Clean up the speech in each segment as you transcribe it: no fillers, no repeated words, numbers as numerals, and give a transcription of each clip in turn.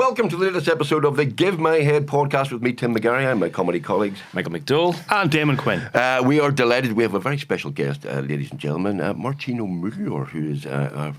welcome to the latest episode of the Give My Head podcast with me, Tim McGarry, and my comedy colleagues, Michael McDowell and Damon Quinn. We are delighted. We have a very special guest, ladies and gentlemen, Máirtín Muilleoir, who is our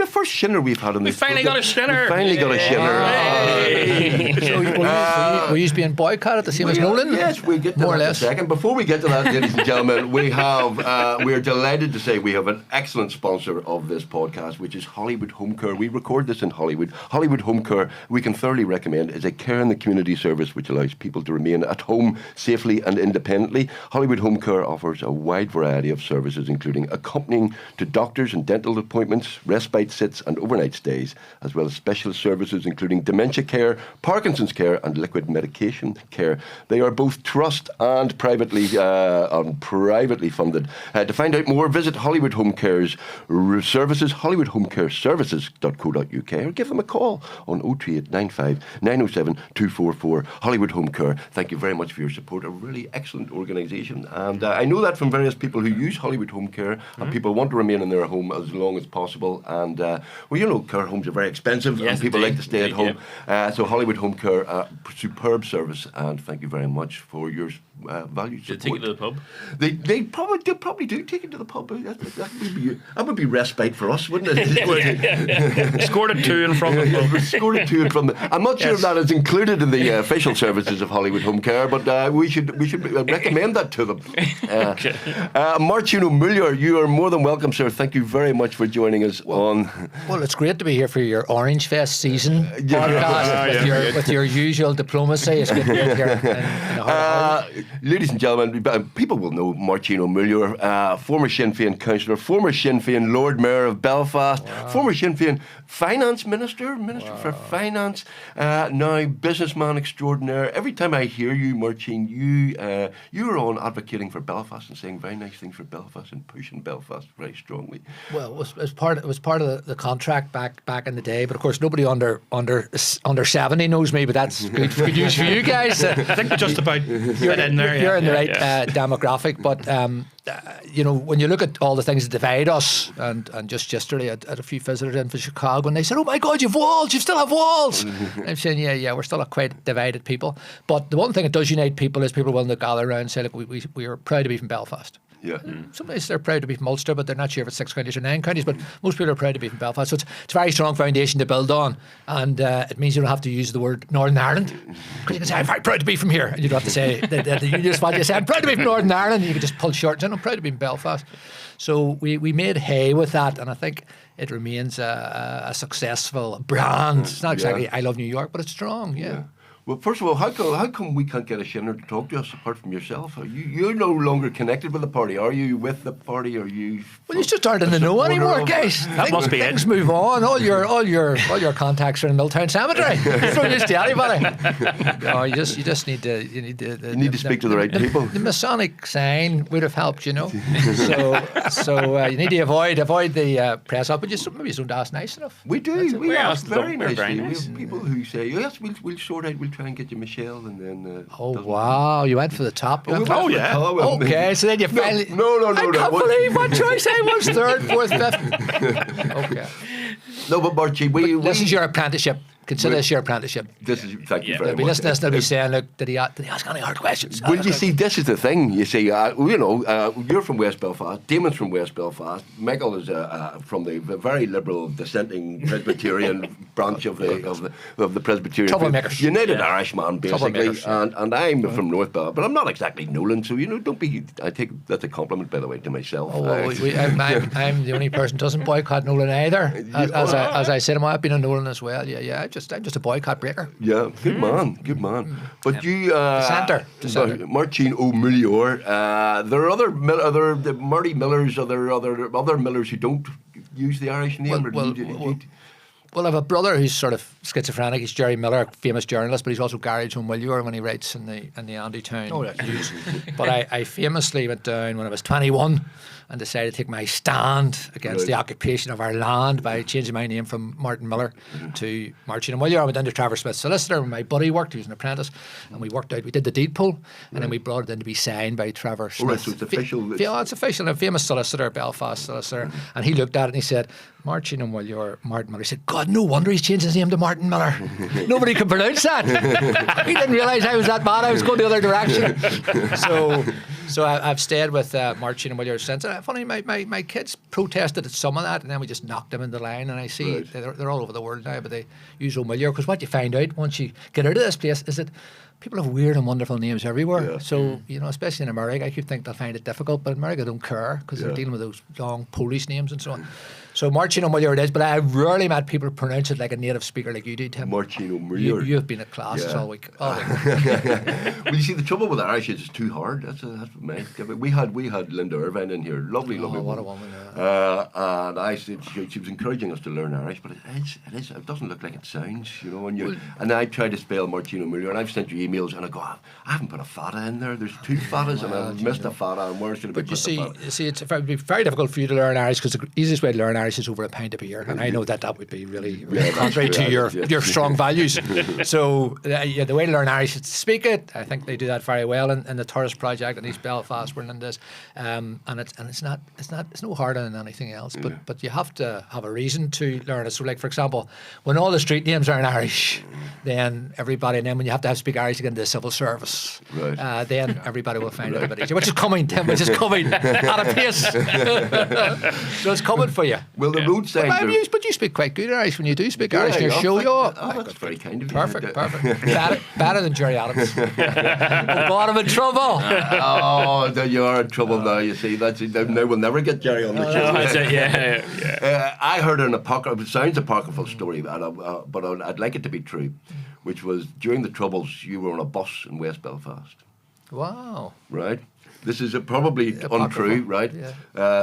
first shinner we've had on this. We finally got a shinner. We finally got a shinner. So we used being boycotted the same as Nolan? Yes, we get to more that or in a less. second. Before we get to that, ladies and gentlemen, we're delighted to say we have an excellent sponsor of this podcast, which is Hollywood Home Care. We record this in Hollywood. Hollywood Home Care, we can thoroughly recommend, is a care in the community service which allows people to remain at home safely and independently. Hollywood Home Care offers a wide variety of services, including accompanying to doctors and dental appointments, respite sits and overnight stays, as well as specialist services including dementia care, Parkinson's care and liquid medication care. They are both trust and privately funded. To find out more, visit Hollywood Home Care's services, hollywoodhomecareservices.co.uk, or give them a call on 03895 907 244. Hollywood Home Care, thank you very much for your support. A really excellent organisation, and I know that from various people who use Hollywood Home Care, and people want to remain in their home as long as possible. And well, you know, care homes are very expensive, and people like to stay at home. So Hollywood Home Care, superb service, and thank you very much for your valued support. Did they take it to the pub? They probably do take it to the pub. That would be respite for us, wouldn't it? Scored a 2 in front of them. Scored a 2 from the. I'm not sure if that is included in the official services of Hollywood Home Care, but we should recommend that to them. Máirtín Muilleoir, you are more than welcome, sir. Thank you very much for joining us on. Well, it's great to be here for your Orange Fest season podcast with your usual diplomacy. It's good to be here in the heart of Hollywood. Ladies and gentlemen, people will know Máirtín Muilleoir, former Sinn Féin councillor, former Sinn Féin Lord Mayor of Belfast, former Sinn Féin Finance Minister for Finance, now businessman extraordinaire. Every time I hear you, Máirtín, you are on advocating for Belfast and saying very nice things for Belfast and pushing Belfast very strongly. Well, it was part of the contract back in the day, but of course nobody under 70 knows me, but that's good news for you guys. I think just about you're in there. You're in the right demographic, but you know, when you look at all the things that divide us, and just yesterday I had a few visitors in from Chicago, and they said, "Oh my God, you've walls! You still have walls!" I'm saying, "Yeah, we're still a quite divided people." But the one thing that does unite people is people willing to gather around and say, "Look, we are proud to be from Belfast." Yeah. Sometimes they're proud to be from Ulster, but they're not sure if it's 6 counties or 9 counties. But most people are proud to be from Belfast. So it's a very strong foundation to build on. And it means you don't have to use the word Northern Ireland. Because you can say, I'm very proud to be from here. And you don't have to say, you just want to say, I'm proud to be from Northern Ireland. And you can just pull short and say, I'm proud to be from Belfast. So we made hay with that. And I think it remains a successful brand. It's not exactly I love New York, but it's strong, yeah. Well, first of all, how come we can't get a shinner to talk to us apart from yourself? You're no longer connected with the party. Are you with the party? Are you? Well, you just aren't in the know anymore, guys. That must be things it. Move on. All your contacts are in Milltown Cemetery. It's no use to anybody. No, you just need to. You need to speak to the right people. The Masonic sign would have helped, you know. So you need to avoid the press up, but maybe you don't ask nice enough. We do. We ask very Very nicely. nice. We have people who say, yes, we'll sort out. We'll try and get you Michelle, and then. Oh wow! You went for the top. yeah. Okay, so then you finally. No. I can't believe what choice I was: 3rd, 4th, 5th. Okay. No, but Máirtín, This is your apprenticeship. Consider this your apprenticeship. This is thank you very They'll be much. listening to this, they'll be saying, look, did he ask any hard questions? Well, you see, this is the thing. You see, you're from West Belfast. Damon's from West Belfast. Michael is from the very liberal dissenting Presbyterian branch of the Presbyterian Troublemakers. United Irishman, basically. Troublemakers, And I'm from North Belfast, but I'm not exactly Nolan. So don't be. I take that's a compliment, by the way, to myself. Oh, I'm the only person who doesn't boycott Nolan either. As I said, I've been a Nolan as well. Yeah. I'm just a boycott breaker. Yeah, good man. But you, Dissenter. Máirtín Muilleoir. There are other Marty Millers, other Millers who don't use the Irish name. Well, I have a brother who's sort of schizophrenic. He's Jerry Miller, a famous journalist, but he's also Garage on Muilleoir when he writes in the Andy Town News. But I famously went down when I was 21 and decided to take my stand against the occupation of our land by changing my name from Martin Miller to Máirtín Muilleoir. I went down to Trevor Smith's solicitor where my buddy worked. He was an apprentice, and we did the deed poll, and then we brought it in to be signed by Trevor Smith. So it's official. It's official. A famous solicitor, Belfast solicitor, and he looked at it and he said, Máirtín Muilleoir, Martin Miller. He said, God, God, no wonder he's changed his name to Martin Miller. Nobody could pronounce that. He didn't realise I was that bad. I was going the other direction. So I've stayed with Máirtín and Muilleoir since. And funny, my kids protested at some of that, and then we just knocked them in the line. And I see they're all over the world now, but they use Muilleoir, because what you find out once you get out of this place is that people have weird and wonderful names everywhere. Yeah. So, especially in America, I keep thinking they'll find it difficult, but in America don't care, because they're dealing with those long Polish names and so on. So Máirtín and Muilleoir it is, but I've rarely met people pronounce it like a native speaker like you do, Tim. Máirtín and Muilleoir. You've been at classes all week. Well, you see, the trouble with Irish is it's too hard. That's we had Linda Irvine in here, lovely what woman. A woman. And I said she was encouraging us to learn Irish, but it doesn't look like it sounds, And I tried to spell Máirtín and Muilleoir, and I've sent you emails, and I go, I haven't put a fada in there. There's two fadas, and I've missed a fada, and where should I put the fada? You see, it would be very difficult for you to learn Irish, because the easiest way to learn Irish is over a pint of beer, and I know that would be really contrary to your strong values. So the way to learn Irish is to speak it. I think they do that very well in the Tourist Project in East Belfast, where Linda is, and it's no harder than anything else. But you have to have a reason to learn it. So, like for example, when all the street names are in Irish, then when you have to speak Irish to get into the civil service, then everybody will find it a bit easier. Which is coming, Tim. Which is coming at a pace. So it's coming for you. Well, the road signs but you speak quite good Irish when you do speak Irish in your show. That's very kind of you. Perfect. Better than Jerry Adams. Oh God, I'm in trouble. You are in trouble now. You see, now we'll never get Jerry on the show. That's it. Yeah. I heard an apocryphal. It sounds apocryphal story, but I'd like it to be true. Which was during the Troubles, you were on a bus in West Belfast. Wow. Right. This is probably untrue, right? Yeah.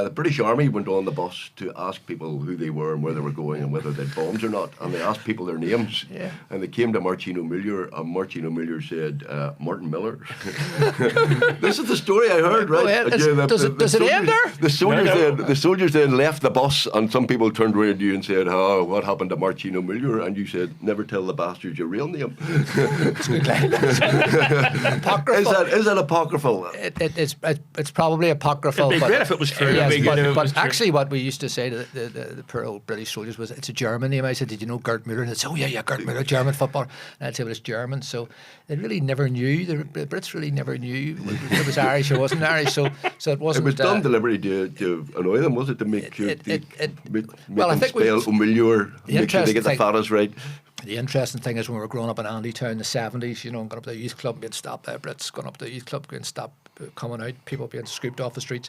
The British Army went on the bus to ask people who they were and where they were going and whether they'd bombs or not. And they asked people their names. Yeah. And they came to Máirtín Muilleoir, and Máirtín Muilleoir said, Martin Miller. This is the story I heard, right? Does it end there? The soldiers then left the bus, and some people turned around to you and said, what happened to Máirtín Muilleoir? And you said, never tell the bastards your real name. Apocryphal. Is that apocryphal? It's probably apocryphal. It'd be great if it was true. Yes, but actually what we used to say to the poor old British soldiers was, it's a German name. I said, did you know Gert Müller? And they'd say, Gert Müller, German footballer. And I'd say, well, it's German. So they really never knew, the Brits really never knew whether it was Irish or wasn't Irish. So it wasn't... It was done deliberately to annoy them, was it? To make sure I think spell Muilleoir, make sure they get the fadas right. The interesting thing is when we were growing up in Andytown in the 70s, and going up to the youth club, being stopped by Brits, going up to the youth club, being stopped, coming out, people being scooped off the streets.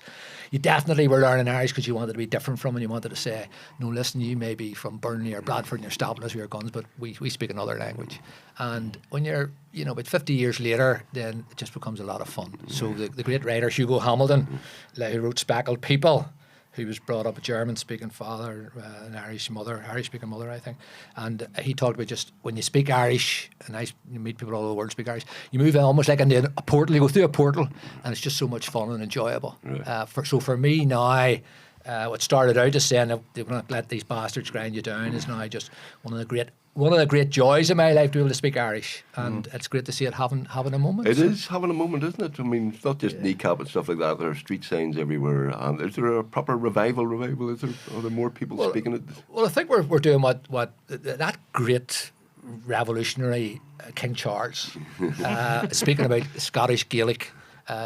You definitely were learning Irish because you wanted to be different from, and you wanted to say, no, listen, you may be from Burnley or Bradford and you're stopping us with your guns, but we speak another language. And when you're, about 50 years later, then it just becomes a lot of fun. So the great writer Hugo Hamilton, who wrote Speckled People, who was brought up a German-speaking father, an Irish-speaking mother, I think. And he talked about just when you speak Irish, and you meet people all over the world speak Irish, you move almost like into a portal, you go through a portal, and it's just so much fun and enjoyable. Right. So for me now, what started out as saying that they're going to let these bastards grind you down is now just one of the great joys of my life to be able to speak Irish, and it's great to see it having a moment. It is having a moment, isn't it? I mean, it's not just kneecap and stuff like that. There are street signs everywhere. And is there a proper revival? Is there? Are there more people speaking it? Well, I think we're doing what that great revolutionary King Charles, speaking about Scottish Gaelic.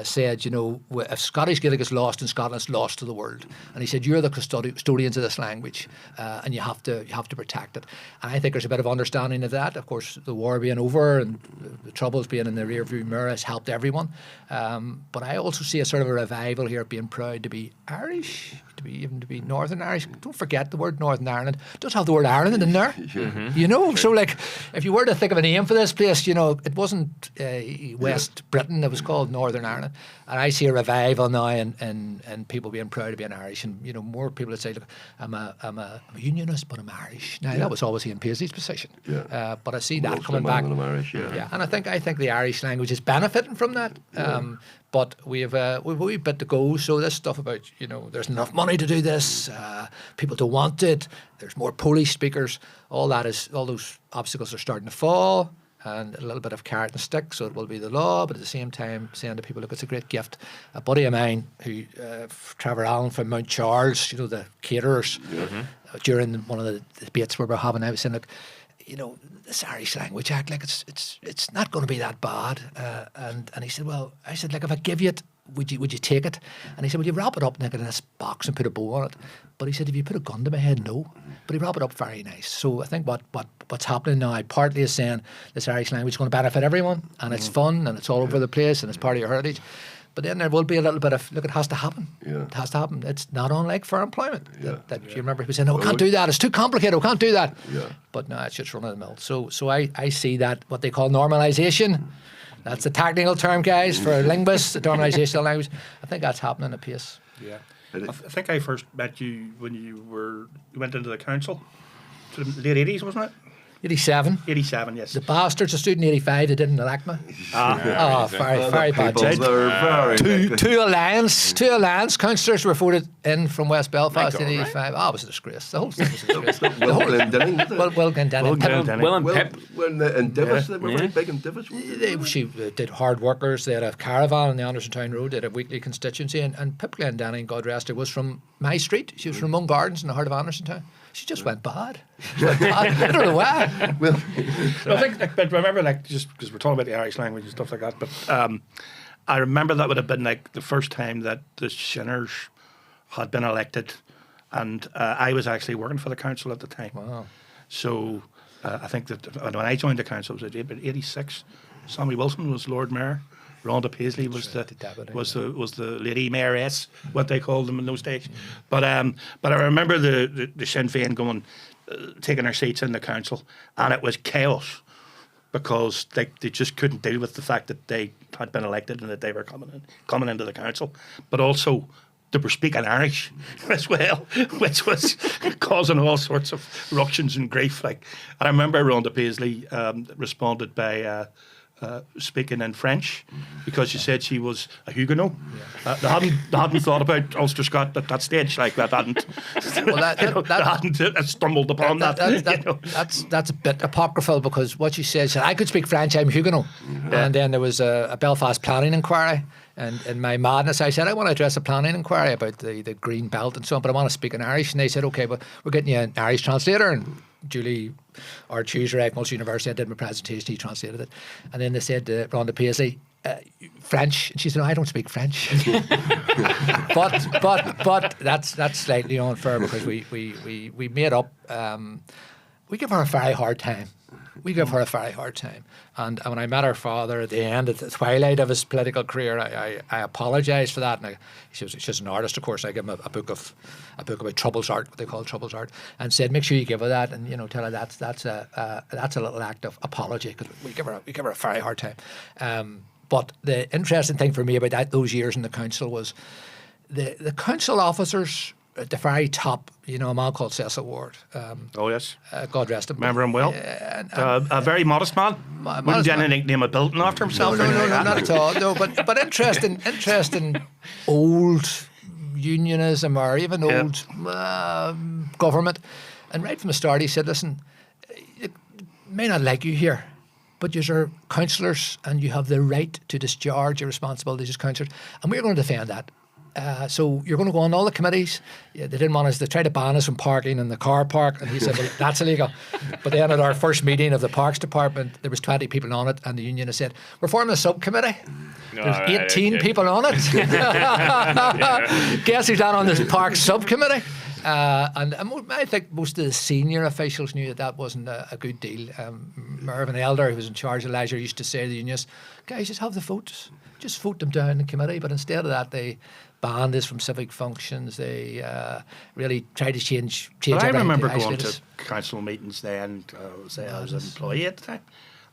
Said, if Scottish Gaelic is lost in Scotland, it's lost to the world. And he said, you're the custodians of this language, and you have to protect it. And I think there's a bit of understanding of that. Of course, the war being over and the Troubles being in the rearview mirror has helped everyone. But I also see a sort of a revival here, being proud to be Irish, to be Northern Irish. Don't forget the word Northern Ireland. It does have the word Ireland in there. Mm-hmm. So like, if you were to think of a name for this place, it wasn't West Britain. It was called Northern Ireland. And I see a revival now in people being proud of being Irish, and more people that say, look, I'm a unionist, but I'm Irish. Now that was always Ian Paisley's position, but I see that coming back. I'm Irish, and I think the Irish language is benefiting from that. But we've a wee bit to go. So this stuff about there's enough money to do this, people don't want it. There's more Polish speakers. All those obstacles are starting to fall. And a little bit of carrot and stick, so it will be the law, but at the same time saying to people, look, it's a great gift. A buddy of mine, who Trevor Allen from Mount Charles, the caterers, during one of the debates we were having, I was saying, look, you know, this Irish Language Act, like it's not going to be that bad. And he said, well, I said, like, if I give you it, would you take it? And he said, well, you wrap it up in this box and put a bow on it. But he said, if you put a gun to my head, no. But he wrap it up very nice. So I think what's happening now partly is saying this Irish language is going to benefit everyone, and it's fun and it's all over the place and it's part of your heritage. But then there will be a little bit of, look, it has to happen. Yeah. It has to happen. It's not unlike fair employment. Yeah. That you remember people saying, no, we can't do that. It's too complicated. We can't do that. Yeah. But no, it's just run of the mill. So I see that, what they call normalisation. That's the technical term, guys, for linguists, the normalisation of language. I think that's happening at pace. Yeah. I think I first met you when you went into the council. To the late 80s, wasn't it? 87. 87, yes. The bastards, a student 85, they didn't elect me. Very bad. Two Alliance councillors were voted in from West Belfast in 85. It was a disgrace. The whole thing was a disgrace. Will Glendenning, wasn't it? Will Glendenning. Will and Pip. And Divis, they were very big in Divis. She did hard workers. They had a caravan on the Anderson Town Road. They had a weekly constituency. And Pip Glendenning, God rest her, was from my street. She was from Mung Gardens in the heart of Anderson Town. She just went bad. I don't know why. Well, I think, but remember, like, just because we're talking about the Irish language and stuff like that, but I remember that would have been like the first time that the Shinners had been elected, and I was actually working for the council at the time. Wow. So I think that when I joined the council, it was about 86. Sammy Wilson was Lord Mayor. Rhonda Paisley was the lady mayoress, what they called them in those days. But I remember the Sinn Féin going, taking their seats in the council, and it was chaos because they just couldn't deal with the fact that they had been elected and that they were coming into the council, but also they were speaking Irish as well, which was causing all sorts of ructions and grief. Like, and I remember Rhonda Paisley responded by speaking in French because she said she was a Huguenot. They hadn't thought about Ulster Scott at that stage. Like, that hadn't. Well, they hadn't stumbled upon that. That's a bit apocryphal because what she said, I could speak French, I'm Huguenot. And then there was a Belfast planning inquiry. And in my madness, I said, I want to address a planning inquiry about the green belt and so on, but I want to speak in Irish. And they said, okay, but we're getting you an Irish translator. And Julie, our tutor at Ulster University, I did my presentation, he translated it. And then they said to Rhonda Paisley, French. And she said, no, I don't speak French. but that's slightly unfair because we made up, we give her a very hard time. And when I met her father at the end, at the twilight of his political career, I apologised for that. And she's an artist, of course. I gave him a book about Troubles Art, what they call Troubles Art, and said, make sure you give her that, and tell her that's a little act of apology because we give her a very hard time. But the interesting thing for me about those years in the council was the council officers at the very top, a man called Cecil Ward. Oh, yes. God rest him. Remember him well. A very modest man. Wouldn't get any name a building after himself. No, not at all. No, but interesting old unionism or even old government. And right from the start, he said, listen, it may not like you here, but you're councillors and you have the right to discharge your responsibilities as councillors. And we're going to defend that. So you're going to go on all the committees. Yeah, they didn't want us. They tried to ban us from parking in the car park, and he said, "Well, that's illegal." But then at our first meeting of the Parks Department, there was 20 people on it, and the union said, "We're forming a subcommittee." There's 18 people on it. Guess who's not on this Parks subcommittee? And I think most of the senior officials knew that wasn't a good deal. Mervyn Elder, who was in charge of leisure, used to say to the unionists, "Guys, just have the votes. Just vote them down in the committee." But instead of that, they banned us from civic functions. They really tried to change I remember everything. going to council meetings then. I was an employee at the time,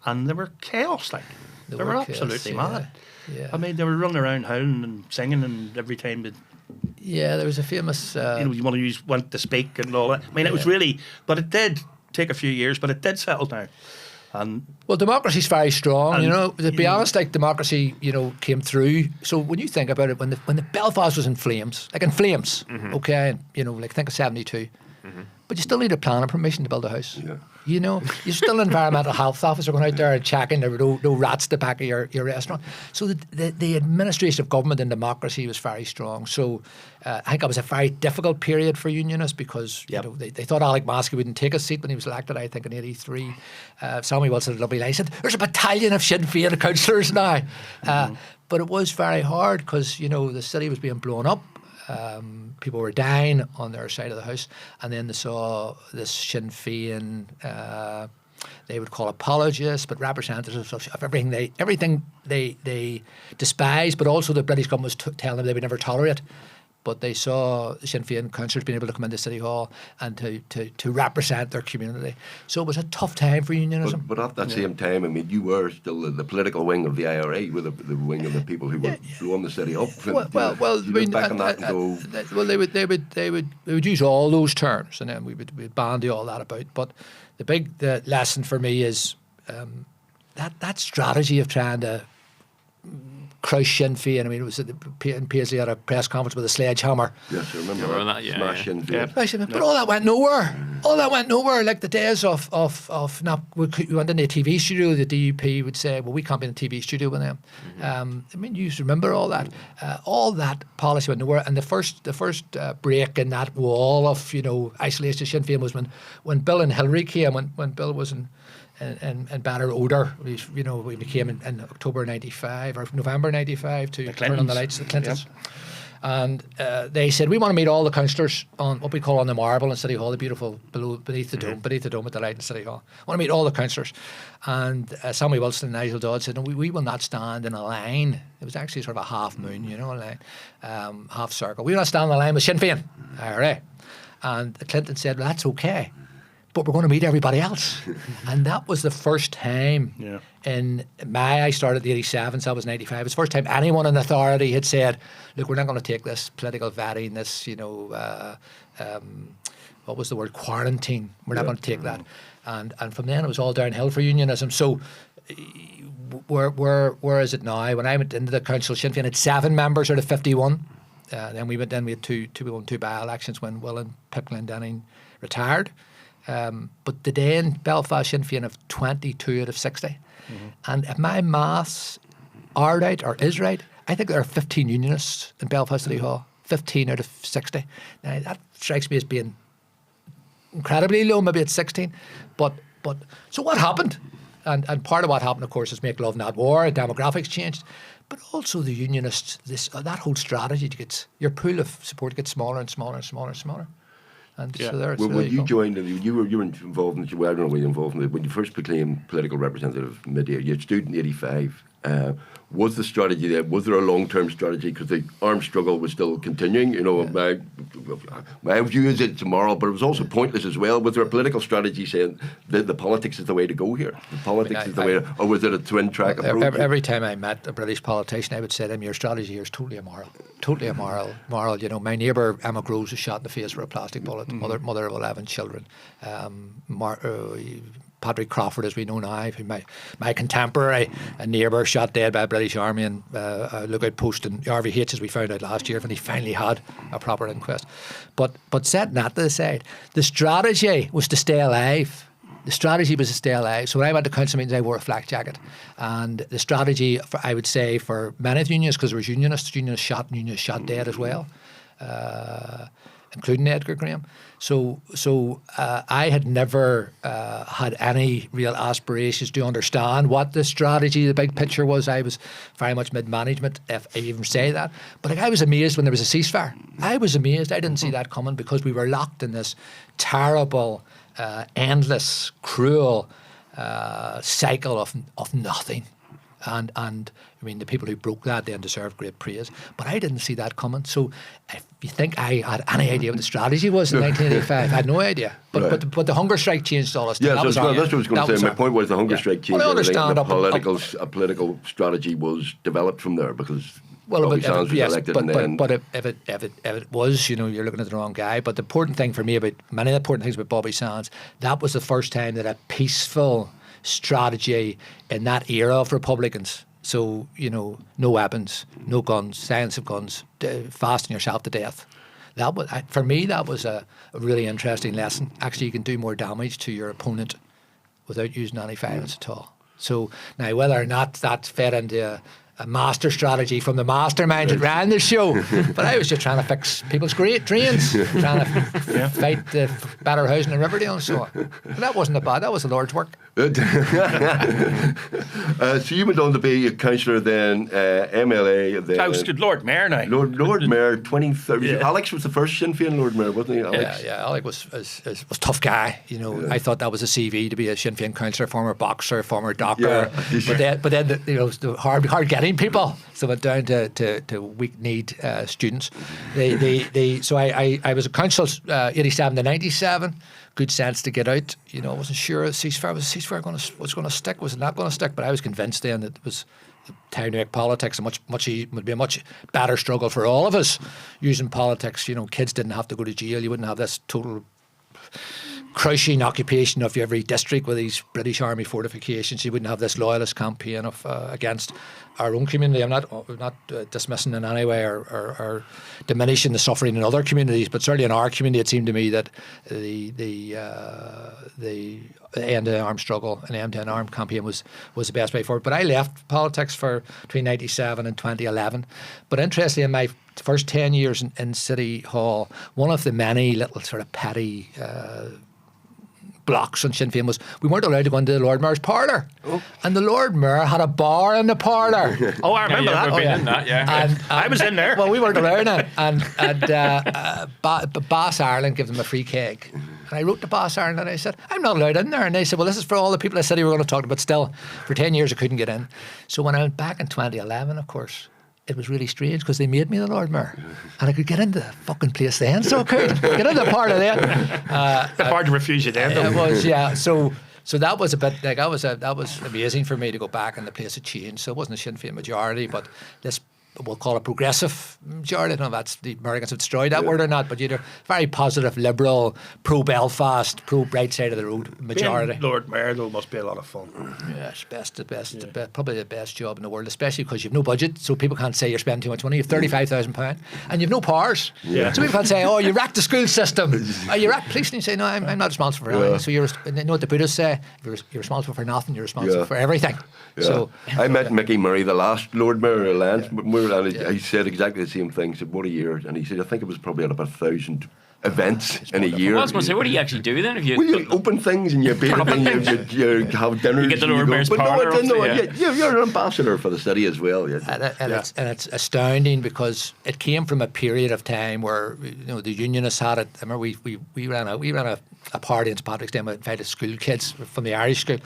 and they were chaos. Like, they were absolutely mad. Yeah. I mean, they were running around howling and singing, and every time they. Yeah, there was a famous. You want to use want to speak and all that. I mean, it was really, but it did take a few years, but it did settle down. Well, democracy's very strong. To be honest, like democracy, came through. So when you think about it, when the Belfast was in flames, okay, and, like think of 72, but you still need a planning permission to build a house. Yeah. You know, you're still an environmental health officer going out there and checking there were no rats at the back of your restaurant. So the administration of government and democracy was very strong. So I think it was a very difficult period for unionists because you know, they thought Alec Maskey wouldn't take a seat when he was elected, I think, in 83. Sammy Wilson had a lovely line. He said, there's a battalion of Sinn Féin councillors now. But it was very hard because, you know, the city was being blown up. People were dying on their side of the house, and then they saw this Sinn Féin, they would call apologists, but representatives of everything they despised, but also the British government was telling them they would never tolerate. But they saw Sinn Féin councillors being able to come into City Hall and to represent their community. So it was a tough time for unionism. But at that same time, I mean, you were still the political wing of the IRA, with the wing of the people who were blowing the city up. Well, you look back on that and go, well, they would use all those terms, and then we'd bandy all that about. But the lesson for me is that strategy of trying to crush Sinn Féin. I mean, it was Paisley had a press conference with a sledgehammer. yes, I remember that. Smash Sinn Féin. But all that went nowhere. All that went nowhere. Like the days of not, we went into a TV studio, the DUP would say, well, we can't be in a TV studio with them. I mean, you used to remember all that. All that policy went nowhere. And the first break in that wall of, you know, isolation of Sinn Féin was when Bill and Hillary came, when Bill was in better odour. You know, we became in October 95 or November 95 to turn on the lights, the Clintons. Yep. And they said, we want to meet all the councillors on what we call on the marble in City Hall, the beautiful beneath the dome at the light in City Hall. I want to meet all the councillors. And Sammy Wilson and Nigel Dodd said, no, we will not stand in a line. It was actually sort of a half moon, you know, a line, half circle. We will not stand in a line with Sinn Féin, IRA. And Clinton said, well, that's okay, but we're going to meet everybody else. And that was the first time I started in 87, so I was in 85. It was the first time anyone in authority had said, look, we're not going to take this political vetting, this, you know, what was the word, quarantine. We're not going to take that. And from then it was all downhill for unionism. So where is it now? When I went into the council, Sinn Féin had 7 members out of 51. Then we had two by-elections when Will and Pickling Denning retired. But today in Belfast, Sinn Féin have 22 out of 60. And if my maths are right or is right, I think there are 15 unionists in Belfast City Hall, 15 out of 60. Now, that strikes me as being incredibly low, maybe it's 16. But so what happened? And part of what happened, of course, is make love, not war, demographics changed. But also the unionists, that whole strategy to get your pool of support gets smaller and smaller and smaller and smaller. And so when you joined, you were involved in. Well, I don't know where you were involved in it. When you first became political representative mid-year, you stood in '85. Was the strategy there? Was there a long-term strategy? Because the armed struggle was still continuing. You know, my view is it's tomorrow, but it was also pointless as well. Was there a political strategy saying that the politics is the way to go here? The politics is the way, or was it a twin-track approach? Every time I met a British politician, I would say to them, your strategy here is totally immoral. Totally immoral. You know, my neighbour Emma Groves was shot in the face with a plastic bullet. Mother of 11 children. Patrick Crawford, as we know now, my contemporary, a neighbour shot dead by a British Army and a lookout post in RVH, as we found out last year when he finally had a proper inquest. But setting that to the side, the strategy was to stay alive. The strategy was to stay alive. So when I went to council meetings, I wore a flak jacket. And the strategy, I would say, for many of the unionists, because there was unionists shot dead as well, including Edgar Graham. So I had never had any real aspirations to understand what the strategy, the big picture was. I was very much mid-management, if I even say that. But I was amazed when there was a ceasefire. I was amazed. I didn't see that coming because we were locked in this terrible, endless, cruel cycle of nothing. And I mean, the people who broke that then deserve great praise. But I didn't see that coming. So if you think I had any idea what the strategy was in 1985, I had no idea. But the hunger strike changed all this. Yeah, that's what I was going to say. My point was the hunger strike changed everything. A political strategy was developed from there because Bobby Sands was elected. But if it was, you know, you're looking at the wrong guy. But the important thing for me about many of the important things about Bobby Sands, that was the first time that a peaceful strategy in that era of Republicans. So, you know, no weapons, no guns, silence of guns, fasten yourself to death. that was for me. That was a really interesting lesson. Actually, you can do more damage to your opponent without using any violence at all. So now, whether or not that fed into a master strategy from the mastermind that ran the show, but I was just trying to fix people's great drains, trying to fight the better housing in Riverdale and so on. But that wasn't bad. That was the Lord's work. So you went on to be a councillor then, MLA. Then, I was Lord Mayor now. Lord Mayor, 2030. Alex was the first Sinn Féin Lord Mayor, wasn't he, Alex? Yeah, Alex was a tough guy. You know, I thought that was a CV to be a Sinn Féin councillor, former boxer, former doctor. Yeah. But then the hard getting people. So went down to weak need students. So I was a council 87 to 97. Good sense to get out. You know, I wasn't sure ceasefire was going to stick. Was it not going to stick? But I was convinced then that it was time to make politics would be a much better struggle for all of us using politics. You know, kids didn't have to go to jail. You wouldn't have this total crushing occupation of every district with these British Army fortifications. You wouldn't have this loyalist campaign of against our own community. I'm not dismissing in any way or diminishing the suffering in other communities, but certainly in our community, it seemed to me that the end of the armed struggle and the end of the armed campaign was the best way forward. But I left politics for between 97 and 2011. But interestingly, in my first 10 years in City Hall, one of the many little sort of petty blocks on Sinn Féin was we weren't allowed to go into the Lord Mayor's parlour. Oh. And the Lord Mayor had a bar in the parlour. Oh, I remember that. In that, yeah. And, I was in there. Well, we weren't allowed in. And Boss Ireland gave them a free cake. And I wrote to Boss Ireland and I said, I'm not allowed in there. And they said, well, this is for all the people I said we were going to talk to, but still, for 10 years I couldn't get in. So when I went back in 2011, of course, it was really strange because they made me the Lord Mayor and I could get into the fucking place then, so I could get into the part of that. The part to refuse you then. It was, yeah. So that was a bit like that was amazing for me to go back and the place had changed. So it wasn't a Sinn Féin majority, but this we'll call it progressive majority. I don't know if that's the Americans have destroyed that word or not, but you're a very positive, liberal, pro-Belfast, pro-bright side of the road majority. Being Lord Mayor, though, must be a lot of fun. Yeah, it's probably the best job in the world, especially because you've no budget, so people can't say you're spending too much money. You've £35,000 and you've no powers. Yeah. So people can't say, oh, you wrecked the school system. You wrecked police, and you say, no, I'm not responsible for anything. So you know what the Buddhists say? You're responsible for nothing, you're responsible for everything. Yeah. So I met Mickey Murray, the last Lord Mayor of Lance, and he said exactly the same thing. He said, what a year. And he said, I think it was probably at about 1,000 events in a year. I was going to say, what do you actually do then? If you open things and you bake and you have dinners. You get the Lord Mayor's parlour. You're an ambassador for the city as well. Yeah. And it's astounding because it came from a period of time where the Unionists had it. I remember we ran a party in St Patrick's Day. We invited school kids from the Irish school,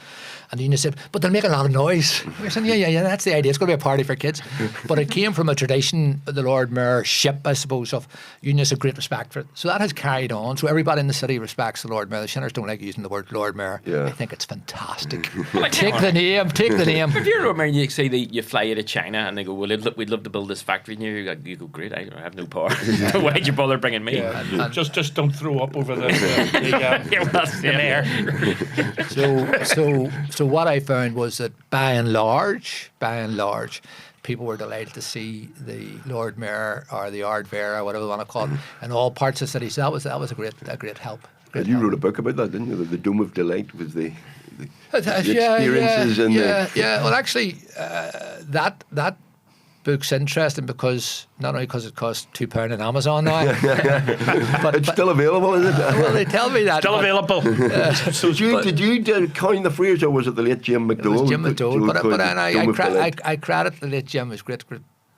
and the Unionists said, "But they'll make a lot of noise." We were saying, "Yeah, that's the idea. It's going to be a party for kids." But it came from a tradition, the Lord Mayorship, I suppose, of Unionists have great respect for it. So that has carried on. So everybody in the city respects the Lord Mayor. The Shinners don't like using the word Lord Mayor. Yeah. I think it's fantastic. Take the name. If you're a Lord Mayor, you say that you fly you to China and they go, well, we'd love to build this factory in you. You go, great, I have no power. Why'd you bother bringing me? Yeah. And just don't throw up over the mayor. So what I found was that by and large, people were delighted to see the Lord Mayor or the Ard Vera, whatever you want to call it, in all parts of the city. So that was a great help. You wrote a book about that, didn't you? The Dome of Delight was the experiences and Well, actually, that book's interesting because not only because it costs £2 on Amazon now, but it's still available, is it? Well, they tell me that. Still available. Did you coin the phrase, or was it the late Jim McDowell? It was Jim McDowell, but I credit the late Jim as great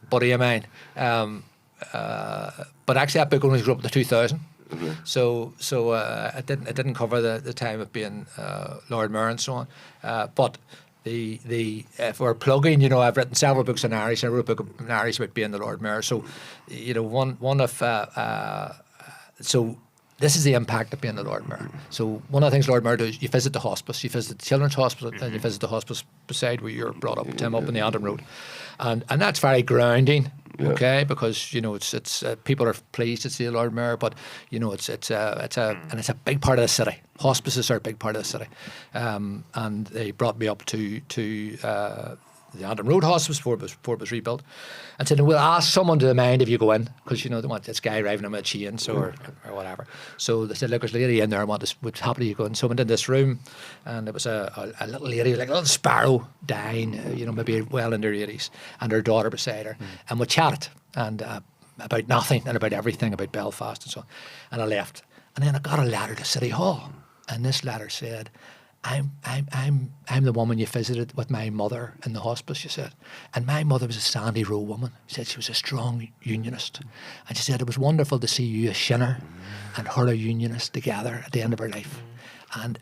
buddy of mine. But actually, that book only grew up in the 2000. Mm-hmm. So it didn't cover the time of being Lord Mayor and so on. But if we're plugging, I've written several books in Irish. I wrote a book in Irish about being the Lord Mayor. So, so this is the impact of being the Lord Mayor. So one of the things Lord Mayor does, you visit the hospice, you visit the children's hospital, and you visit the hospice beside where you're brought up, Tim, up in the Antrim Road, and that's very grounding. Yeah. Okay, because it's people are pleased to see the Lord Mayor, but it's a big part of the city. Hospices are a big part of the city, and they brought me up to the Antrim Road Hospice before it was rebuilt, and said, we'll ask someone to mind if you go in, because they want this guy driving them with chains or whatever. So they said, look, there's a lady in there, would happily go in. So I went in this room, and it was a little lady, like a little sparrow, dying, maybe well in their 80s, and her daughter beside her, and we chatted and about nothing and about everything, about Belfast and so on. And I left, and then I got a letter to City Hall, and this letter said, I'm the woman you visited with my mother in the hospice, she said. And my mother was a Sandy Row woman. She said she was a strong unionist. And she said it was wonderful to see you a shinner and her a unionist together at the end of her life. And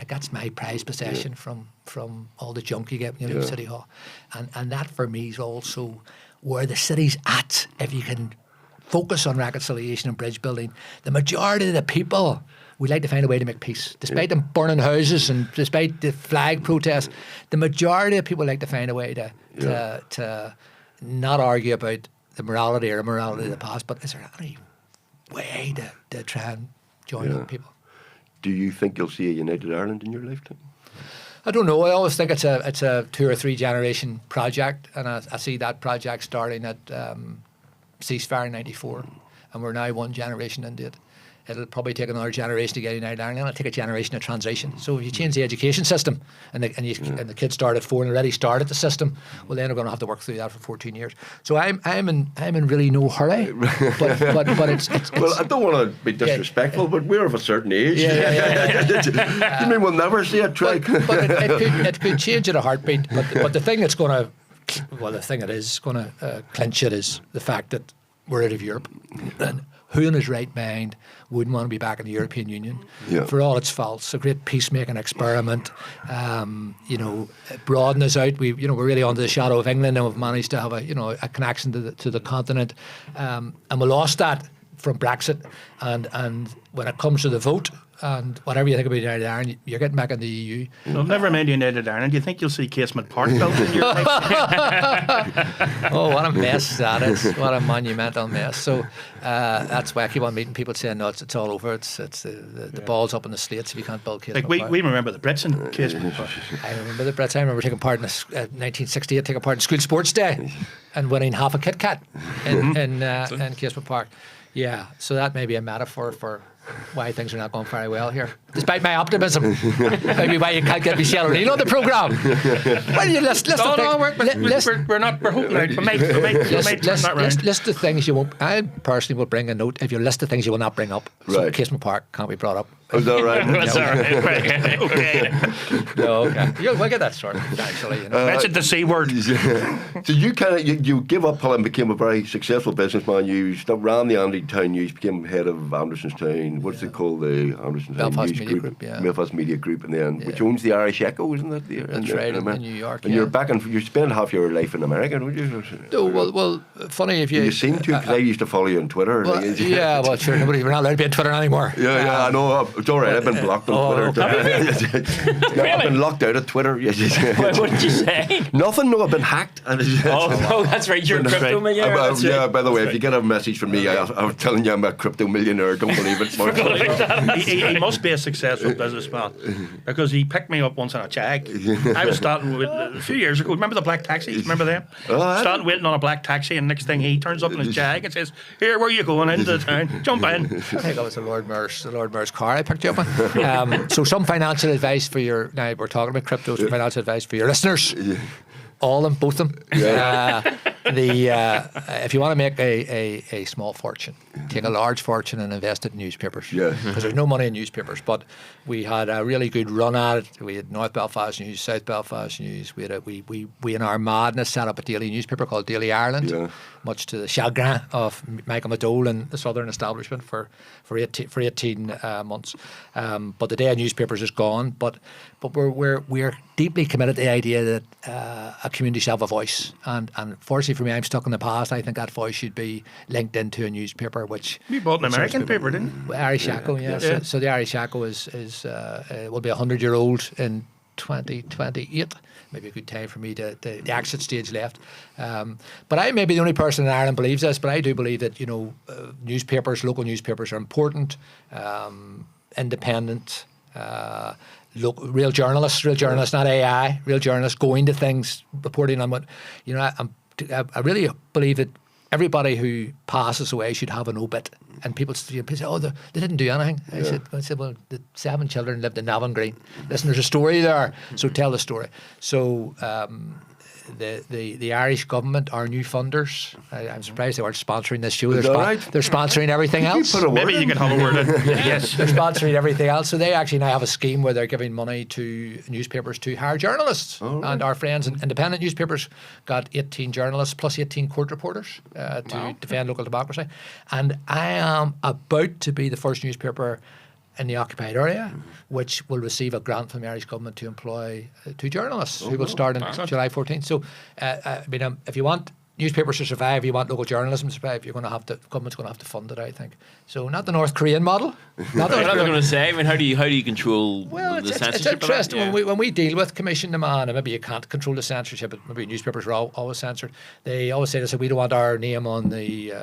that's my prized possession from all the junk you get when you leave City Hall. And that for me is also where the city's at. If you can focus on reconciliation and bridge building, the majority of the people, we like to find a way to make peace. Despite them burning houses and despite the flag protests, the majority of people like to find a way to not argue about the morality or immorality of the past, but is there any way to try and join people? Do you think you'll see a united Ireland in your lifetime? I don't know. I always think it's a 2 or 3 generation project, and I see that project starting at ceasefire in '94, and we're now 1 generation into it. It'll probably take another generation to get United Ireland. It'll take a generation of transition. So if you change the education system and the kids start at 4 and already start at the system, well, then we're going to have to work through that for 14 years. So I'm in really no hurry. But it's well, I don't want to be disrespectful, but we're of a certain age. You mean we'll never see a track? But it could change at a heartbeat. But the thing that's going to, the thing that is going to clinch it is the fact that we're out of Europe. And who in his right mind wouldn't want to be back in the European Union for all its faults? A great peacemaking experiment. Broaden us out. We're really under the shadow of England, and we've managed to have a connection to the continent. And we lost that from Brexit. And when it comes to the vote, and whatever you think about United Ireland, you're getting back in the EU. Well, never mind United Ireland. Do you think you'll see Casement Park built in your life? Oh, what a mess that is. What a monumental mess. So that's why I keep on meeting people saying, no, it's all over. It's the ball's up in the slates if you can't build Casement Park. We remember the Brits in Casement Park. I remember the Brits. I remember taking part in 1968, taking part in School Sports Day and winning half a Kit Kat in Casement Park. Yeah, so that may be a metaphor for why things are not going very well here, despite my optimism. Maybe why you can't get Michelle O'Neill on the programme. Well, you list we're hoping out. List the things you won't. I personally will bring a note if you list the things you will not bring up. So Right. Casement Park can't be brought up. Is that right? That's all right. Okay. No, okay. We'll get that sorted, actually. Mention the C word. So you give up and became a very successful businessman. You ran the Andy Town News, became head of Andersonstown. What's it called? The Andersonstown Belfast News Media Group, yeah. Belfast Media Group, and then which owns the Irish Echo, isn't it? That's right, in New York. And you're back, and you spend half your life in America, don't you? No, well, funny if you. You seem to, because I used to follow you on Twitter. Well, yeah, well, sure. We're not allowed to be on Twitter anymore. Yeah, I know. It's all right. I've been blocked on Twitter. Really? I've been locked out of Twitter. What did you say? Nothing. No, I've been hacked. Oh, that's right. You're a crypto millionaire. That's Yeah. right. By the way, if you get a message from me, I'm telling you I'm a crypto millionaire. Don't believe it. He must be a successful businessman because he picked me up once on a jag. I was starting with a few years ago. Remember the black taxis? Remember them? Starting waiting on a black taxi, and next thing he turns up in his jag and says, "Here, where are you going into the town? Jump in." I think that was the Lord Mayor's car I picked you up on. So some financial advice for your. Now we're talking about crypto. Some financial advice for your listeners. All of them, both of them. If you want to make a small fortune, take a large fortune and invest it in newspapers. Yeah. Because there's no money in newspapers. But we had a really good run at it. We had North Belfast News, South Belfast News. We in our madness set up a daily newspaper called Daily Ireland, much to the chagrin of Michael McDowell and the Southern establishment for 18 months. But the day of newspapers is gone. But we're deeply committed to the idea that a community should have a voice. And fortunately for me, I'm stuck in the past. I think that voice should be linked into a newspaper, which... You bought an American paper, didn't you? Irish Echo, yeah. So the Irish Echo will be 100-year-old in 2028. Maybe a good time for me to the exit stage left. But I may be the only person in Ireland believes this, but I do believe that, newspapers, local newspapers are important, independent, real journalists, not AI, real journalists going to things, reporting on what, I really believe that everybody who passes away should have an obit. And people say, oh, they didn't do anything. I said, well, the 7 children lived in Navan Green. Listen, there's a story there, so tell the story. So the Irish government, our new funders, I'm surprised they weren't sponsoring this show. They're sponsoring everything else. Maybe you can have a word in. Yes. They're sponsoring everything else. So they actually now have a scheme where they're giving money to newspapers to hire journalists. And our friends in independent newspapers got 18 journalists plus 18 court reporters to defend local democracy. And I am about to be the first newspaper in the occupied area, which will receive a grant from the Irish government to employ 2 journalists who will start on July 14th. So, if you want newspapers to survive, you want local journalism to survive, government's going to have to fund it, I think. So not the North Korean model. Not I was going to say, I mean, how do you control the censorship? It's interesting when we deal with commission demand, and maybe you can't control the censorship, but maybe newspapers are always censored. They always say, we don't want our name on the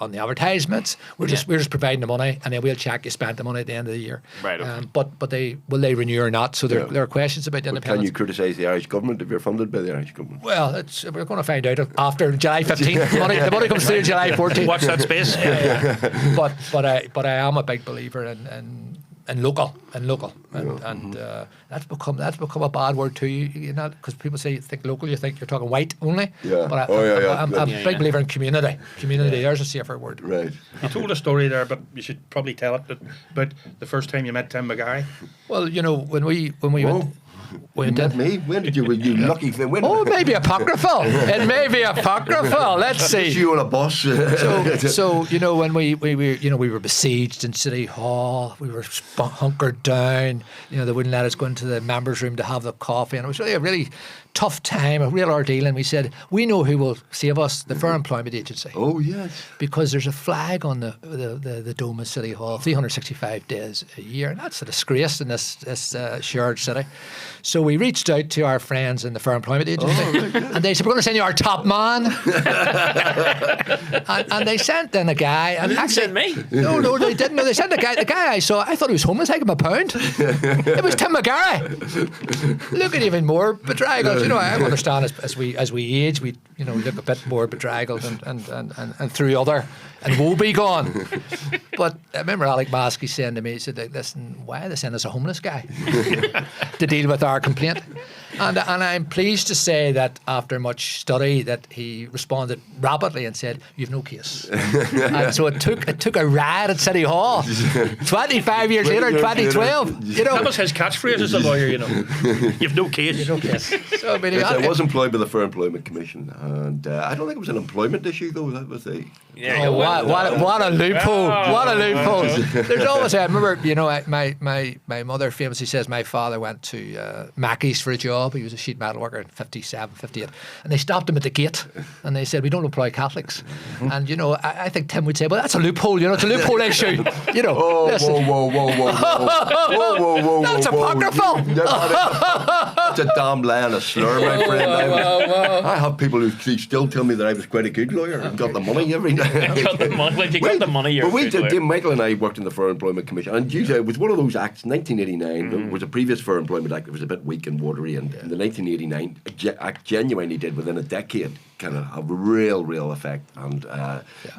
advertisements. We're just providing the money, and then we'll check you spent the money at the end of the year. Right. Okay. But will they renew or not? So there are questions about independence. Can you criticise the Irish government if you're funded by the Irish government? Well, we're going to find out after July 15th. The money comes through July 14th. Watch that space. But I am a big believer in local, and that's become a bad word too. Because people think local, you think you're talking white only. Yeah. But I'm a big believer in community. Community, there's a safer word. Right. You told a story there, but you should probably tell it. But the first time you met Tim McGarry. Well, when we went. When did me? When did you? Were you lucky? When? Oh, maybe apocryphal. It may be apocryphal. Let's see. You on a bus. So when we were besieged in City Hall, we were hunkered down. They wouldn't let us go into the members' room to have the coffee, and it was really a really tough time, a real ordeal. And we said, we know who will save us: the Fair Employment Agency. Oh yes. Because there's a flag on the dome of City Hall, 365 days a year, and that's a disgrace in this shared city. So we reached out to our friends in the Fair Employment Agency, and they said, we're going to send you our top man. and they sent in a guy. And actually, send me? No, they didn't. No, they sent a guy. The guy I saw, I thought he was homeless. I gave him £1. It was Tim McGarry. Looking even more bedraggled. I understand as we age, we look a bit more bedraggled and through other and woebegone. But I remember Alec Maskey saying to me, he said, listen, why are they sending us a homeless guy to deal with our complaint? And I'm pleased to say that after much study that he responded rapidly and said, you've no case. And so it took a riot at City Hall. 25 years later, 2012. That was his catchphrase as a lawyer, You've no case. You've no case. So, I was employed by the Fair Employment Commission, and I don't think it was an employment issue though. That was a what a loophole! What a loophole! There's always I remember my mother famously says my father went to Mackey's for a job. He was a sheet metal worker in 57, 58, and they stopped him at the gate and they said we don't employ Catholics. And I think Tim would say, well, that's a loophole. It's a loophole issue. Whoa! That's apocryphal. That's a damn lie and a slur, my friend. I have people who still tell me that I was quite a good lawyer and got the money every night. Got the money. Tim Michael and I worked in the Fair Employment Commission, and it was one of those acts. 1989 there was a previous Fair Employment Act that was a bit weak and watery, and the 1989 Act genuinely did within a decade kind of have a real effect, and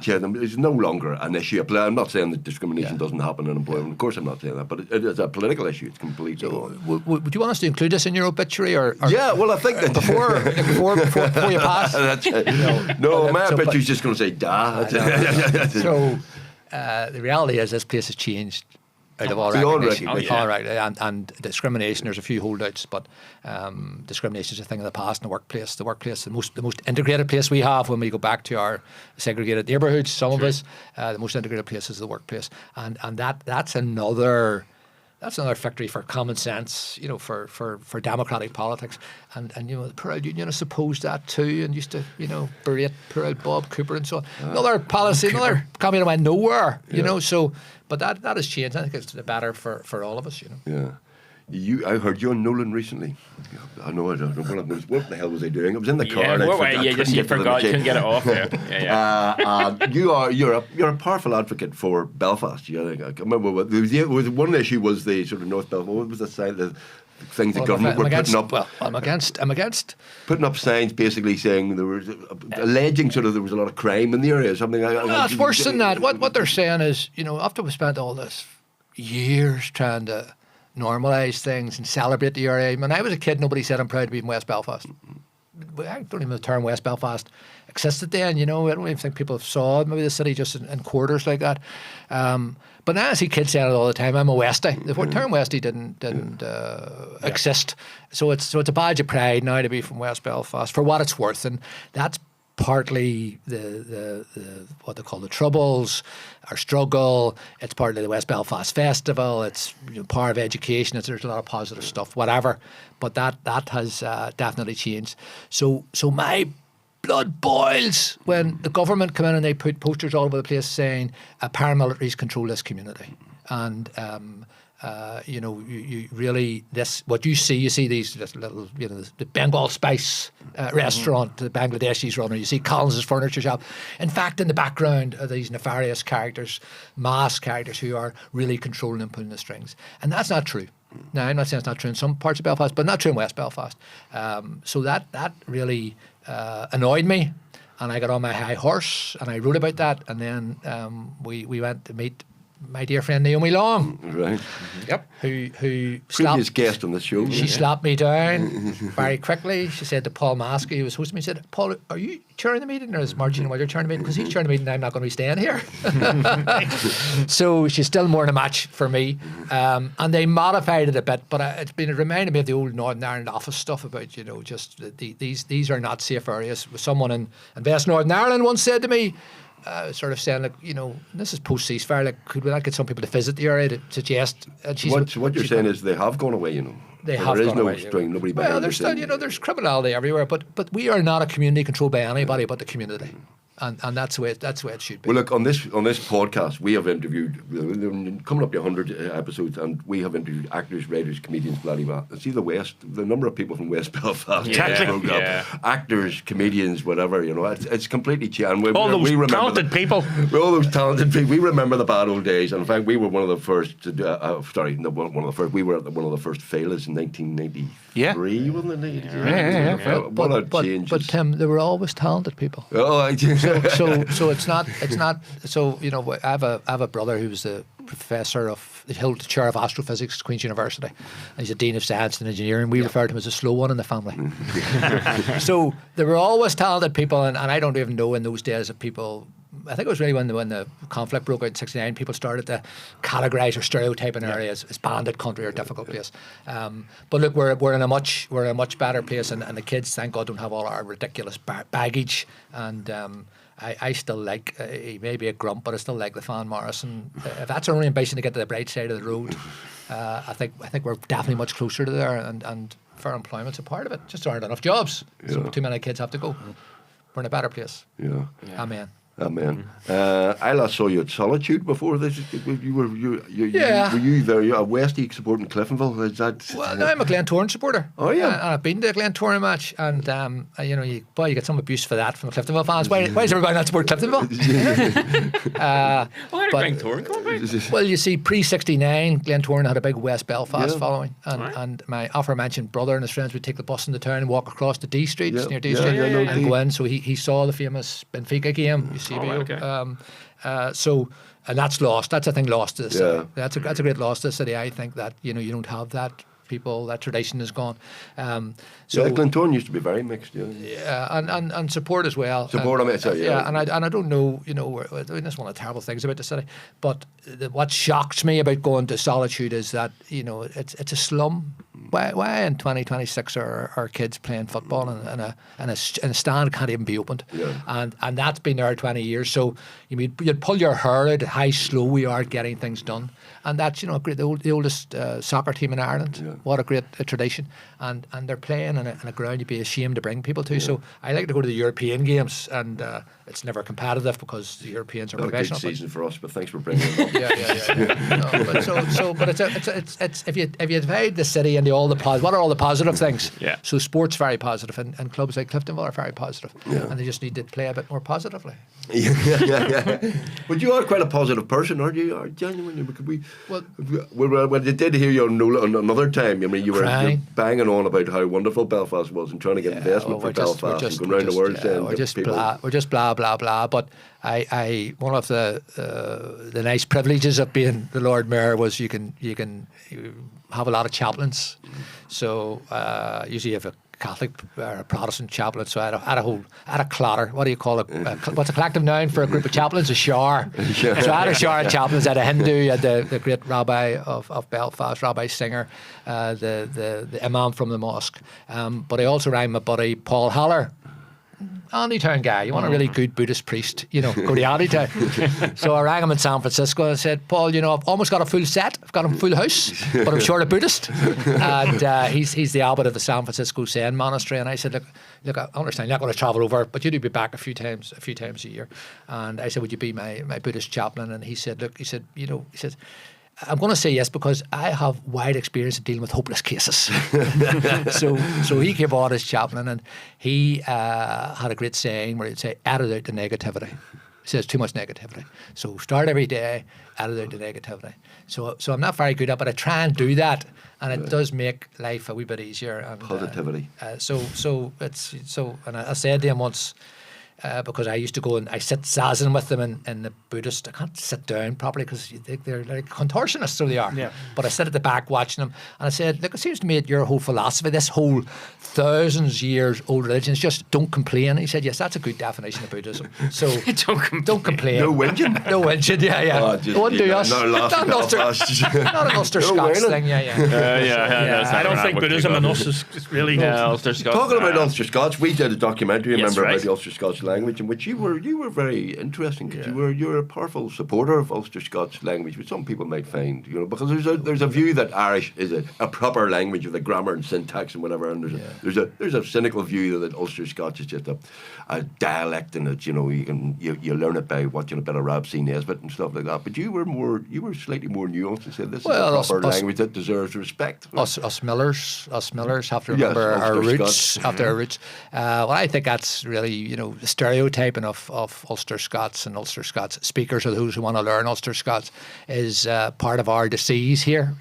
it's no longer an issue. I'm not saying that discrimination doesn't happen in employment. Of course, I'm not saying that, but it is a political issue. It's completely. Would you want us to include this in your obituary, or yeah? Well, I think that before you pass. My obituary's just going to say "da." So the reality is, this place has changed. Out of all recognition. And discrimination, there's a few holdouts, but discrimination is a thing of the past in the workplace. The workplace, the most integrated place we have when we go back to our segregated neighbourhoods, some of us, the most integrated place is the workplace. And that's another victory for common sense, for democratic politics. And the poor old unionists opposed that too, and used to, berate poor old Bob Cooper and so on. Another policy, another communist went nowhere, so, but that has changed. I think it's the better for all of us, Yeah. I heard you on Nolan recently. I know. I don't know what the hell was I doing. I was in the car. And you forgot. You couldn't get it off. You're a powerful advocate for Belfast. I remember there was one issue was the sort of North Belfast. What was the sign? The things the government were putting up. Well, I'm against putting up signs, basically saying there was alleging sort of there was a lot of crime in the area. Something like that. No, it's worse than that. What they're saying is, after we spent all this years trying to normalise things and celebrate the area. When I was a kid, nobody said I'm proud to be from West Belfast. I don't even know the term West Belfast existed then. I don't even think people saw maybe the city just in quarters like that. But now I see kids saying it all the time. I'm a Westie. The term Westie didn't exist. So it's a badge of pride now to be from West Belfast for what it's worth, and that's partly the what they call the Troubles, our struggle. It's partly the West Belfast Festival. It's part of education. There's a lot of positive stuff, whatever. But that has definitely changed. So my blood boils when the government come in and they put posters all over the place saying paramilitaries control this community. And you really what you see these little the Bengal Spice restaurant the Bangladeshis run, or you see Collins's furniture shop. In fact, in the background are these nefarious characters, masked characters who are really controlling and pulling the strings, and that's not true. Now, I'm not saying it's not true in some parts of Belfast, but not true in West Belfast. So that really annoyed me, and I got on my high horse and I wrote about that, and then we went to meet my dear friend Naomi Long, right? Yep. Who previous guest on the show. She slapped me down very quickly. She said to Paul Maskey, who was hosting me, she said, "Paul, are you chairing the meeting, or is Máirtín while you're chairing the meeting? Because he's chairing the meeting, I'm not going to be staying here." So she's still more than a match for me. And they modified it a bit, but it reminded me of the old Northern Ireland office stuff about just these are not safe areas. Someone in Invest Northern Ireland once said to me, sort of saying, this is post-ceasefire, could we not get some people to visit the area to suggest... what you're saying is they have gone away, They have gone away. There is no string, nobody Well, there's still, there's criminality everywhere, but we are not a community controlled by anybody but the community. And that's the way it should be. Well, look, on this podcast, we have interviewed, coming up to 100 episodes, and we have interviewed actors, writers, comedians, blah, blah, blah. See the number of people from West Belfast, actors, comedians, whatever, it's completely changed. All those talented people. All those talented people. We remember the bad old days, and in fact, we were one of the first to do, one of the first, we were one of the first failures in 1993, wasn't it? Yeah. What a change. But Tim, they were always talented people. Oh, So it's not. So I have a brother who's the professor he held the chair of astrophysics at Queen's University, and he's a dean of science and engineering. We refer to him as a slow one in the family. So there were always talented people, and I don't even know in those days if people. I think it was really when the conflict broke out in '69, people started to categorise or stereotype an area as bandit country or difficult place. But look, we're in a much better place, and the kids, thank God, don't have all our ridiculous baggage. And I still like, he may be a grump, but I still like the Fan Morrison. If that's our only ambition to get to the bright side of the road, I think we're definitely much closer to there, and fair employment's a part of it. Just there aren't enough jobs, so too many kids have to go. We're in a better place. Yeah. Amen. Amen. I last saw you at Solitude before this. Were you there? You're a Westie supporting Cliftonville. Is that? Well, no, I'm a Glentoran supporter. Oh yeah. And I've been to a Glentoran match, and you get some abuse for that from the Cliftonville fans. Why is everybody not supporting Cliftonville? Why did Glentoran come about? Well, you see, pre-'69, Glentoran had a big West Belfast following, and my aforementioned brother and his friends would take the bus into town and walk across the D Street, near D Street, and go in. So he saw the famous Benfica game. So, and that's lost. That's a thing lost to the city. That's a great loss to the city. I think that you don't have that. That tradition is gone. So Glentoran used to be very mixed. and support as well. Support, and I don't know. That's one of the terrible things about the city. But what shocks me about going to Solitude is that it's a slum. why in 2026 are our kids playing football in a stand can't even be opened? Yeah. And that's been there 20 years. So you'd pull your hair out at how slow we are getting things done. And that's, great, the oldest soccer team in Ireland. Yeah. What a great tradition. And they're playing in a ground you'd be ashamed to bring people to. So I like to go to the European games, and it's never competitive because the Europeans are Not a good professional. season for us, but thanks for bringing it up. Yeah. No, but it's if you divide the city into all the what are all the positive things? Yeah. So sport's very positive, and clubs like Cliftonville are very positive, Yeah. and they just need to play a bit more positively. Yeah. But you are quite a positive person, aren't you? Are genuinely? Because when they did hear you on another time, I mean, you were you're banging on about how wonderful Belfast was and trying to get investment for Belfast and going around the world saying we're just blah blah blah. But I one of the nice privileges of being the Lord Mayor was you can have a lot of chaplains. So usually you have a Catholic or a Protestant chaplain. So I had a clatter. What do you call it? What's a collective noun for a group of chaplains? A shower. So I had a shower of chaplains. I had a Hindu, I had the great rabbi of Belfast, Rabbi Singer, the imam from the mosque. But I also rang my buddy Paul Haller, Andytown guy. You want a really good Buddhist priest, go to Andytown. So I rang him in San Francisco and I said, Paul, I've almost got a full set. I've got a full house, but I'm short a Buddhist. And he's the abbot of the San Francisco Zen Monastery. And I said, look, I understand you're not going to travel over, but you do be back a few times a year. And I said, would you be my Buddhist chaplain? And he said, I'm going to say yes because I have wide experience in dealing with hopeless cases. So he came on as chaplain, and he had a great saying where he'd say, edit out the negativity. He says too much negativity. So start every day, edit out the negativity. So I'm not very good at it, but I try and do that, and it does make life a wee bit easier. And, positivity. And I said to him once, because I used to go and I sit zazen with them in the Buddhist. I can't sit down properly because they're like contortionists, so they are. Yeah. But I sit at the back watching them, and I said, look, it seems to me that your whole philosophy, this whole thousands years old religion, is just don't complain. He said, yes, that's a good definition of Buddhism. So don't complain. No whinging. No whinging. Yeah. Oh, just, Don't do us. Not an Ulster Scots thing. Yeah. I don't think Buddhism and us is really Ulster Scots. Talking about Ulster Scots, we did a documentary, remember, right. about the Ulster Scots language, in which you were very interesting because you were a powerful supporter of Ulster Scots language, which some people might find, because there's a view that Irish is a proper language with the grammar and syntax and whatever, and there's a cynical view that Ulster Scots is just a dialect, and that you learn it by watching a bit of Rob C. Nesbitt and stuff like that. But you were slightly more nuanced and said this is a proper language that deserves respect. Us Millers have to remember our roots. After our roots, I think that's really the stereotyping of Ulster Scots and Ulster Scots speakers, or those who want to learn Ulster Scots, is part of our disease here.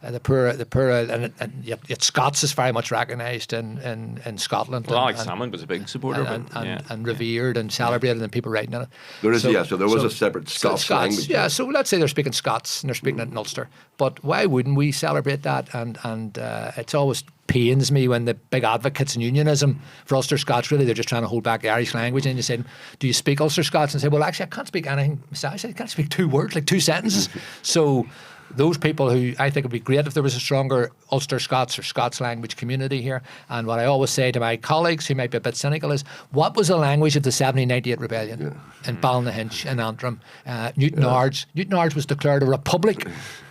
That the poor, and yet Scots is very much recognised in Scotland. Well, Alex Salmon was a big supporter of it. And revered and celebrated, and people writing in it. There is, so there was a separate Scots language. Yeah, so let's say they're speaking Scots and they're speaking it in Ulster. But why wouldn't we celebrate that? And it's always pains me when the big advocates in unionism for Ulster Scots, really, they're just trying to hold back the Irish language, and you say, do you speak Ulster Scots? And say, well, actually, I can't speak anything. I said, I can't speak 2 words, like 2 sentences. So those people who I think it would be great if there was a stronger Ulster Scots or Scots language community here. And what I always say to my colleagues who might be a bit cynical is, what was the language of the 1798 rebellion in Ballynahinch and Antrim? Newton Ards was declared a republic.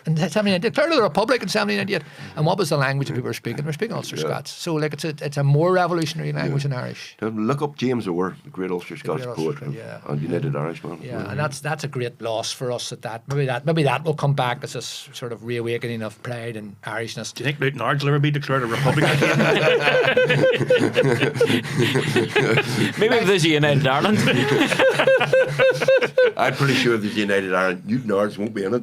And declared a republic in 1798. And what was the language that people were speaking? They were speaking Ulster Scots. So it's a more revolutionary language than Irish. Look up James Orr, the great Ulster Scots poet and United Irishman. Yeah, and that's a great loss for us at that. Maybe that will come back as a sort of reawakening of pride and Irishness. Do you think Newton Ards will ever be declared a republic again? Maybe if there's a United Ireland. I'm pretty sure if there's United Ireland, Newton Ards won't be in it.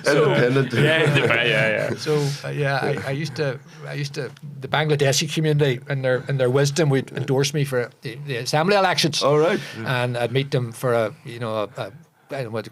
Independent. Yeah. So I used to the Bangladeshi community in their wisdom would endorse me for the assembly elections. All right. And I'd meet them for a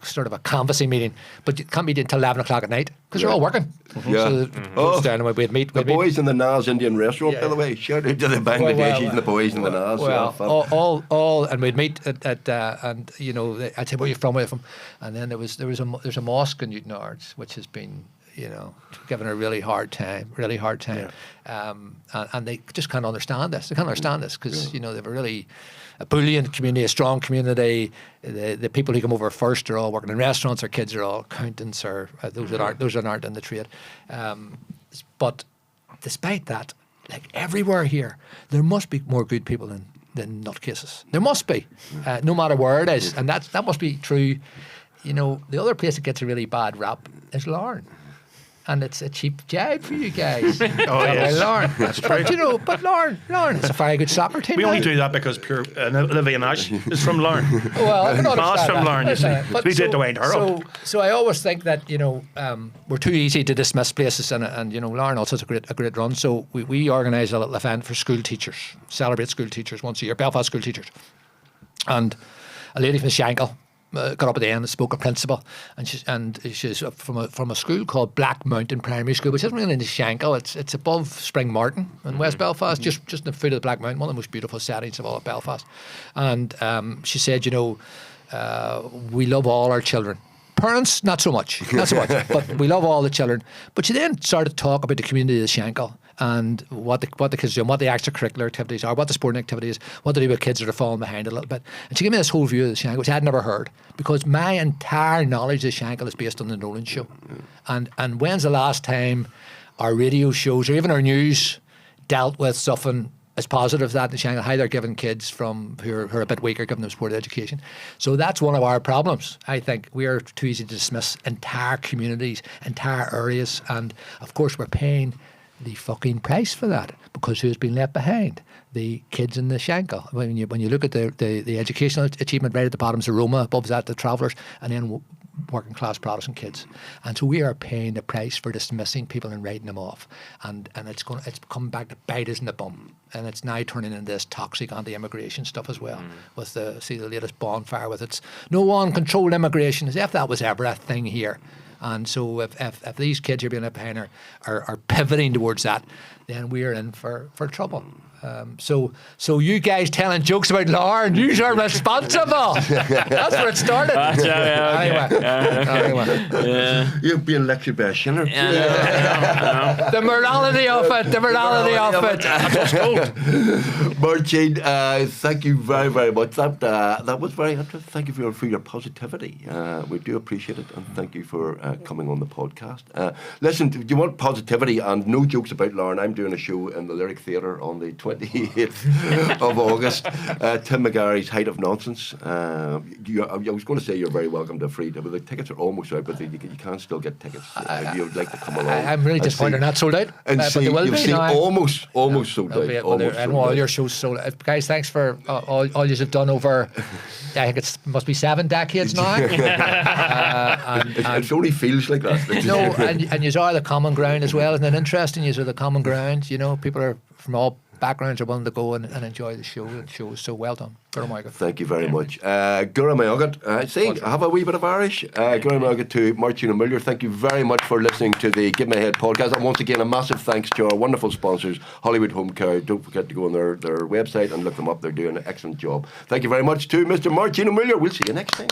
sort of a canvassing meeting, but you can't meet until 11 o'clock at night because they're all working. Yeah. So goes down and we'd meet. The boys in the Nas Indian restaurant, by the way. Shout out to the Bangladeshis and the boys in the Nas. Well, all, and we'd meet at and you know, I'd say, where are you from? Where are you from? And then there's a mosque in Muilleoir, which has been, you know, given a really hard time. Yeah. And they just can't understand this. They can't understand this because, you know, they've a really a brilliant community, a strong community. The people who come over first are all working in restaurants. Their kids are all accountants or those that aren't in the trade. But despite that, like everywhere here, there must be more good people than nutcases. There must be, no matter where it is, and that must be true. You know, the other place that gets a really bad rap is Larne. And it's a cheap jibe for you guys. Larne. That's true. But, you know, Larne is a very good soccer team. We only do that because Olivia Nash is from Larne. Well, I can Ma's understand from that. Larne, you see. But We did the Wayne Hurl. So I always think that, you know, we're too easy to dismiss places, and you know, Larne also has a great run. So we organise a little event for school teachers, celebrate school teachers once a year, Belfast school teachers. And a lady from Shankill got up at the end and spoke a principal, and she's from a school called Black Mountain Primary School, which isn't really in Shankill. It's above Spring Martin in West Belfast, just in the foot of the Black Mountain, one of the most beautiful settings of all of Belfast. And she said, you know, we love all our children. Parents, not so much, but we love all the children. But she then started to talk about the community of Shankill and what the kids do, and what the extracurricular activities are, what the sporting activities, what they do with kids that are falling behind a little bit. And she gave me this whole view of the Shankill, which I had never heard, because my entire knowledge of Shankill is based on the Nolan show. And when's the last time our radio shows or even our news dealt with something as positive as that in Shankill, how they're giving kids who are a bit weaker, giving them sport education. So that's one of our problems. I think we are too easy to dismiss entire communities, entire areas, and of course we're paying the fucking price for that, because who's been left behind? The kids in the Shankill. When you look at the educational achievement, right at the bottom is the Roma, above that the travellers, and then working class Protestant kids. And so we are paying the price for dismissing people and writing them off. And it's coming back to bite us in the bum. And it's now turning into this toxic anti-immigration stuff as well. With the latest bonfire with its no one controlled immigration, as if that was ever a thing here. And so if these kids are being left behind are pivoting towards that, then we're in for trouble. So you guys telling jokes about Larne, you are responsible. That's where it started. Anyway. You're being lectured by a Schiller. The morality of it. Máirtín, thank you very, very much. That was very interesting. Thank you for your positivity. We do appreciate it, and thank you for coming on the podcast. Listen, do you want positivity and no jokes about Larne? I'm doing a show in the Lyric Theatre on the 28th of August. Tim McGarry's Height of Nonsense. I was going to say you're very welcome to free. But the tickets are almost out, but you can still get tickets if you'd like to come along. I'm really disappointed they're not sold out. And see, you'll see almost sold out. And all your shows sold out. Guys, thanks for all you have done over, I think it must be 7 decades now. It only feels like that. No, and you are the common ground as well. Isn't it interesting? You are the common ground. You know, people are from all backgrounds are willing to go and enjoy the show. The show is so well done. Thank you very much. Givemyheadpod. I have a wee bit of Irish. Givemyheadpod to Máirtín and Muilleoir. Thank you very much for listening to the Give My Head podcast. And once again, a massive thanks to our wonderful sponsors, Hollywood Home Care. Don't forget to go on their website and look them up. They're doing an excellent job. Thank you very much to Mr. Máirtín and Muilleoir. We'll see you next time.